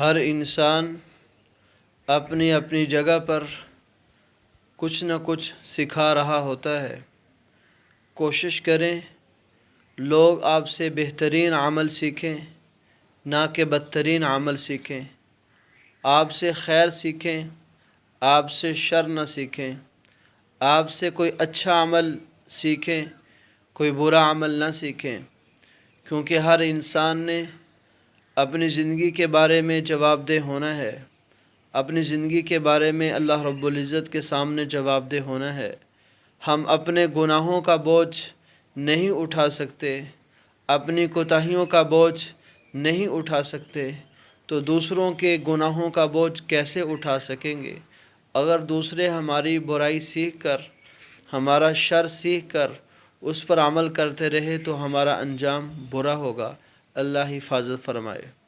ہر انسان اپنی اپنی جگہ پر کچھ نہ کچھ سکھا رہا ہوتا ہے۔ کوشش کریں لوگ آپ سے بہترین عمل سیکھیں، نہ کہ بدترین عمل سیکھیں۔ آپ سے خیر سیکھیں، آپ سے شر نہ سیکھیں۔ آپ سے کوئی اچھا عمل سیکھیں، کوئی برا عمل نہ سیکھیں، کیونکہ ہر انسان نے اپنی زندگی کے بارے میں جواب دہ ہونا ہے۔ اپنی زندگی کے بارے میں اللہ رب العزت کے سامنے جواب دہ ہونا ہے۔ ہم اپنے گناہوں کا بوجھ نہیں اٹھا سکتے، اپنی کوتاہیوں کا بوجھ نہیں اٹھا سکتے، تو دوسروں کے گناہوں کا بوجھ کیسے اٹھا سکیں گے؟ اگر دوسرے ہماری برائی سیکھ کر، ہمارا شر سیکھ کر اس پر عمل کرتے رہے تو ہمارا انجام برا ہوگا۔ اللہ حفاظت فرمائے۔